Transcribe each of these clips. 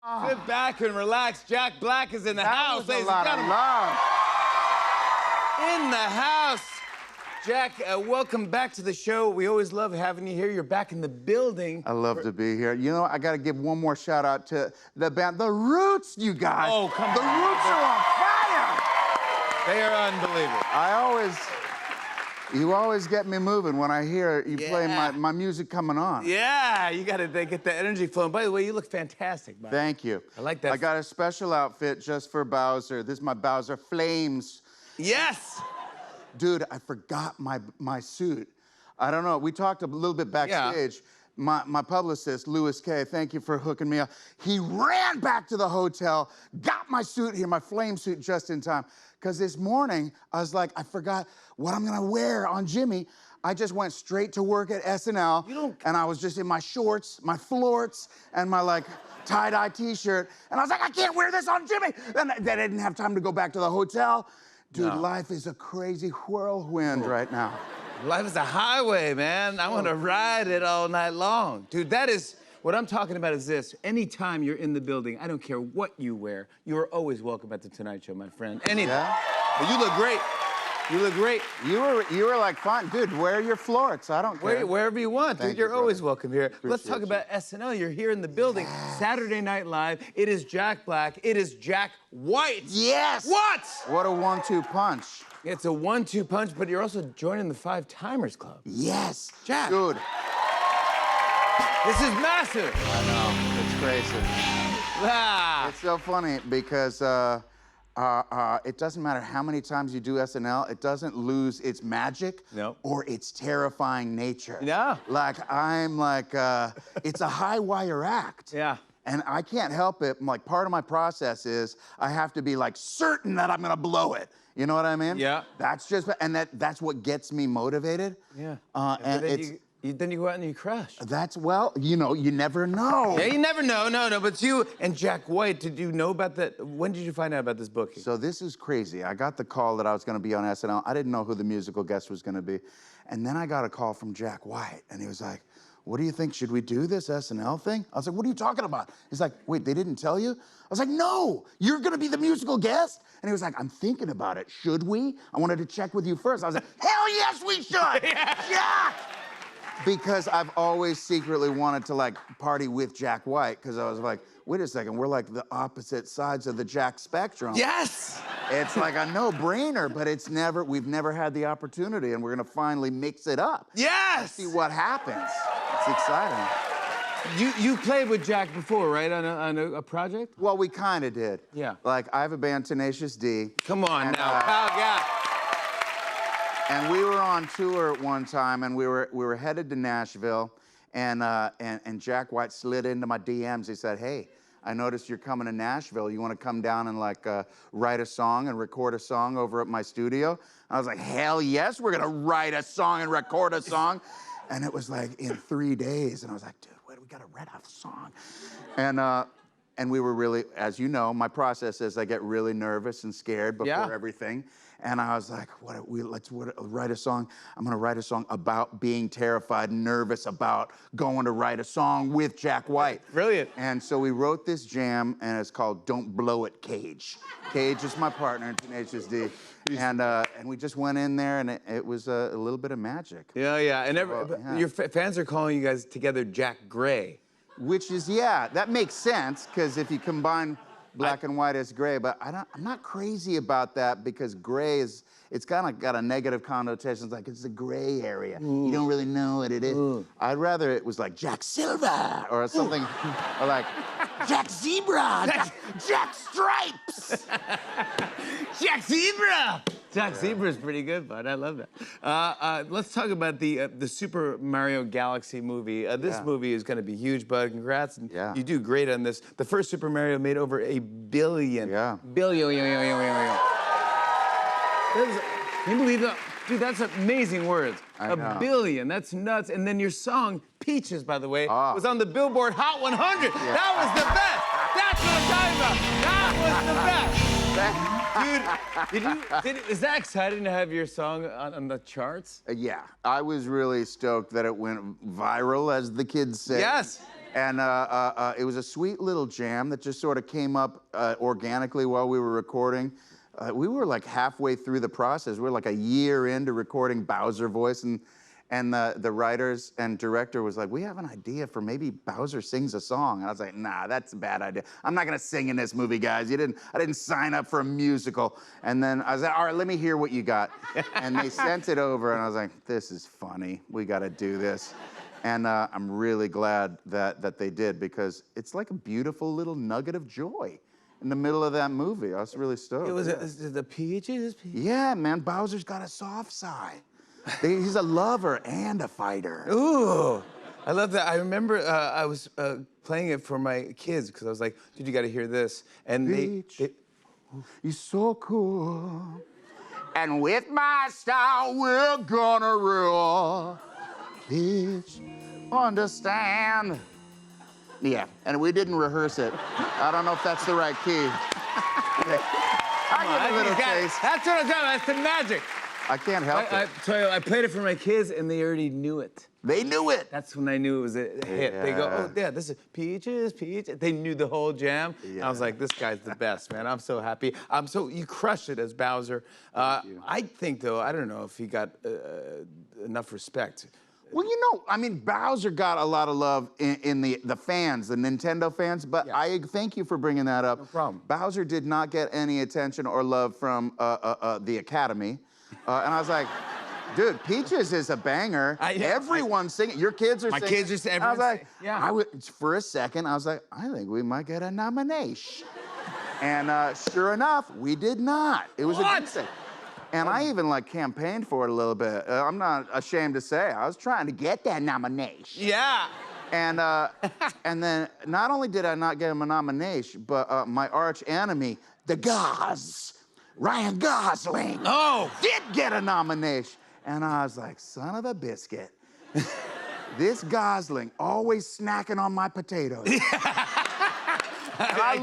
Sit back and relax. Jack Black is in the house, ladies and gentlemen. Love. In the house. Jack, welcome back to the show. We always love having you here. You're back in the building. I love to be here. You know, I got to give one more shout out to the band, The Roots, you guys. Oh, come on. The Roots are on fire. They are unbelievable. You always get me moving when I hear you play Yeah. my music coming on. Yeah, you got to get the energy flowing. By the way, you look fantastic, man. Thank you. I like that. I got a special outfit just for Bowser. This is my Bowser Flames. Yes. Dude, I forgot my suit. I don't know. We talked a little bit backstage. Yeah. My publicist, Louis K., thank you for hooking me up. He ran back to the hotel, got my suit here, my flame suit, just in time. Because this morning, I was like, I forgot what I'm gonna wear on Jimmy. I just went straight to work at SNL, and I was just in my shorts, my florts, and my like tie-dye t-shirt. And I was like, I can't wear this on Jimmy. And I didn't have time to go back to the hotel. Dude, life is a crazy whirlwind right now. Life is a highway, man. I want to ride it all night long. Dude, that is, what I'm talking about is this. Anytime you're in the building, I don't care what you wear, you are always welcome at the Tonight Show, my friend. Anytime. Yeah? But you look great. You look great. You were like, fine, dude, wear your florts. I don't care. Wherever you want, Thank dude. you, You're always brother. welcome here. Let's talk about SNL. You're here in the building. Saturday Night Live. It is Jack Black. It is Jack White. Yes! What? What a 1-2 punch. It's a 1-2 punch, but you're also joining the Five Timers Club. Yes. Jack. Dude. This is massive. I know, it's crazy. Ah. It's so funny because it doesn't matter how many times you do SNL, it doesn't lose its magic or its terrifying nature. Yeah. Like, it's a high wire act. Yeah. And I can't help it. Like, part of my process is I have to be like certain that I'm gonna blow it. You know what I mean? Yeah. That's just, and that's what gets me motivated. Yeah. And then it's, then you go out and you crush. that's, well, you know, you never know. Yeah, you never know. No, but you and Jack White, did you know about that? When did you find out about this booking? So this is crazy. I got the call that I was gonna be on SNL. I didn't know who the musical guest was gonna be. And then I got a call from Jack White, and he was like, what do you think? Should we do this SNL thing? I was like, what are you talking about? He's like, wait, they didn't tell you? I was like, no, you're gonna be the musical guest? And he was like, I'm thinking about it. Should we? I wanted to check with you first. I was like, hell yes, we should! Yeah! Because I've always secretly wanted to like party with Jack White, because I was like, wait a second, we're like the opposite sides of the Jack spectrum. Yes! It's like a no-brainer, but we've never had the opportunity, and we're gonna finally mix it up. Yes! See what happens. It's exciting. You played with Jack before, right, on a project? Well, we kind of did. Yeah. Like, I have a band, Tenacious D. Come on And, now, pal guy. And we were on tour at one time, and we were headed to Nashville, and Jack White slid into my DMs. He said, hey, I noticed you're coming to Nashville. You want to come down and like write a song and record a song over at my studio? I was like, hell yes, we're gonna write a song and record a song. And it was like in 3 days, and I was like, dude, wait, we gotta write a song. And we were really, as you know, my process is I get really nervous and scared before everything. And I was like, let's write a song. I'm gonna write a song about being terrified and nervous about going to write a song with Jack White. Brilliant. And so we wrote this jam, and it's called Don't Blow It, Cage. Cage is my partner in Tenacious D. And we just went in there, and it was a little bit of magic. Yeah. And your fans are calling you guys together Jack Gray. Which is, yeah, that makes sense, because if you combine black and white as gray, but I'm not crazy about that, because gray it's kind of got a negative connotation. It's like it's a gray area. You don't really know what it is. I'd rather it was like Jack Silver or something, or like Jack Zebra, Jack Stripes. Jack Zebra! Jack Zebra is pretty good, bud. I love that. Let's talk about the Super Mario Galaxy movie. This movie is going to be huge, bud. Congrats. You do great on this. The first Super Mario made over $1 billion. Billion. Can you believe that? Dude, that's amazing words. $1 billion. That's nuts. And then your song, Peaches, by the way, was on the Billboard Hot 100. That was the best. That's what I'm talking about. That was the best. Dude, is that exciting to have your song on the charts? Yeah, I was really stoked that it went viral, as the kids say. Yes. And it was a sweet little jam that just sort of came up organically while we were recording. We were like halfway through the process. We were like a year into recording Bowser voice, and the writers and director was like, we have an idea for maybe Bowser sings a song. And I was like, nah, that's a bad idea. I'm not gonna sing in this movie, guys. I didn't sign up for a musical. And then I was like, all right, let me hear what you got. And they sent it over, and I was like, this is funny. We gotta do this. And I'm really glad that they did, because it's like a beautiful little nugget of joy in the middle of that movie. I was really stoked. It was the peaches. Yeah, man, Bowser's got a soft side. He's a lover and a fighter. Ooh, I love that. I remember I was playing it for my kids because I was like, dude, you got to hear this. And Peach, you're so cool. And with my style, we're gonna rule. Peach, understand. Yeah, and we didn't rehearse it. I don't know if that's the right key. I get a little taste. That's what I'm talking about. That's the magic. I can't help it. I tell you, I played it for my kids, and they already knew it. They knew it. That's when I knew it was a hit. They go, oh, yeah, this is peaches. They knew the whole jam. Yeah. I was like, this guy's the best, man. I'm so happy. You crushed it as Bowser. I think, though, I don't know if he got enough respect. Well, you know, I mean, Bowser got a lot of love in the fans, the Nintendo fans, but yeah. I thank you for bringing that up. No problem. Bowser did not get any attention or love from the Academy. And I was like, dude, Peaches is a banger. Everyone's singing. Your kids are singing. My kids are singing. I was like, yeah. For a second, I was like, I think we might get a nomination. And sure enough, we did not. It was a good thing. And I even like campaigned for it a little bit. I'm not ashamed to say I was trying to get that nomination. Yeah. And then not only did I not get him a nomination, but my arch enemy, the Goz, Ryan Gosling, did get a nomination. And I was like, son of a biscuit. This Gosling always snacking on my potatoes. I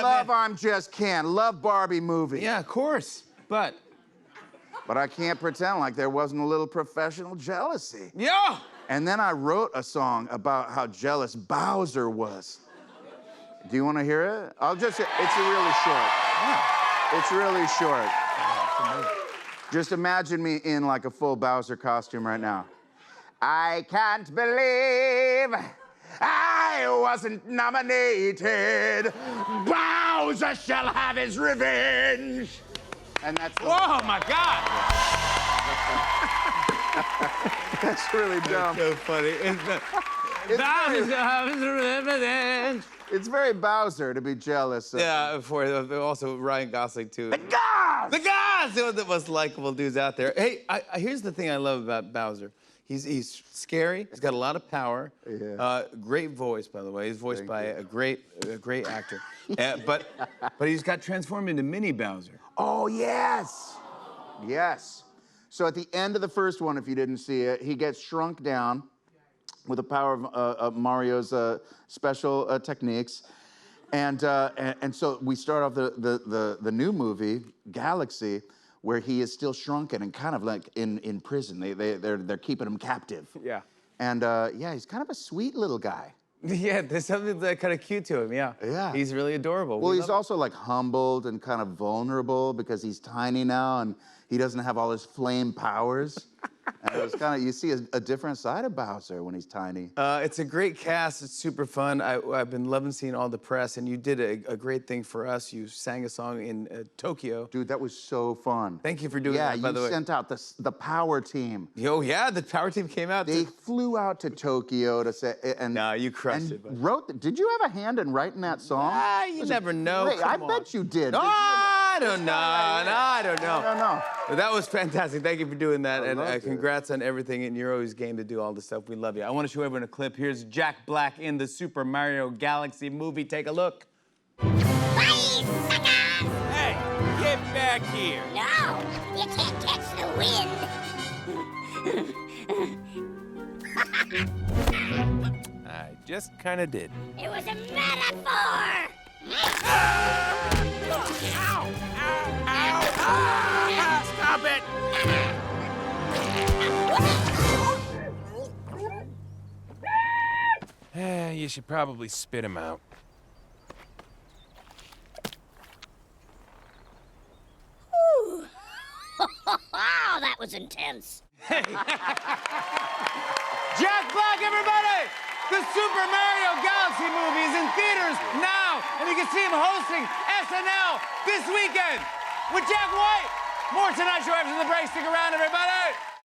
love I'm Just Ken, love Barbie movie. Yeah, of course, But I can't pretend like there wasn't a little professional jealousy. Yeah. And then I wrote a song about how jealous Bowser was. Do you want to hear it? It's really short. Yeah. It's really short. Just imagine me in like a full Bowser costume right now. I can't believe I wasn't nominated. Bowser shall have his revenge. And that's the Whoa, my God! That's really dumb. That's so funny. It's very Bowser to be jealous of. Yeah, also Ryan Gosling, too. The Goz! The Goz! One of the most likable dudes out there. Hey, here's the thing I love about Bowser. He's scary. He's got a lot of power. Yeah. Great voice, by the way. He's voiced by a great actor. But he's got transformed into Mini Bowser. Oh, yes. Yes. So at the end of the first one, if you didn't see it, he gets shrunk down with the power of Mario's special techniques. And so we start off the new movie, Galaxy, where he is still shrunken and kind of like in prison. They're keeping him captive. Yeah. And he's kind of a sweet little guy. Yeah, there's something that kind of cute to him, yeah. Yeah. He's really adorable. Well, he's also like humbled and kind of vulnerable because he's tiny now and he doesn't have all his flame powers. And it was kind of, you see a different side of Bowser when he's tiny. It's a great cast. It's super fun. I've been loving seeing all the press, and you did a great thing for us. You sang a song in Tokyo. Dude, that was so fun. Thank you for doing that, by the way. Yeah, you sent out the power team. Oh, yeah, the power team came out. They flew out to Tokyo to say, and no, you crushed it. Did you have a hand in writing that song? You never know. Wait, I bet you did. No, I don't know. I don't know. But that was fantastic. Thank you for doing that, and congrats on everything. And you're always game to do all this stuff. We love you. I want to show everyone a clip. Here's Jack Black in the Super Mario Galaxy movie. Take a look. Please, sucker! Hey, get back here! No, you can't catch the wind. I just kind of did. It was a metaphor! Ow! Ow! Ow! Ah! Stop it! you should probably spit him out. Oh, that was intense. Jack Black, everybody! The Super Mario Galaxy movie is in theaters now, and you can see him hosting SNL this weekend with Jack White. More Tonight Show after the break. Stick around, everybody.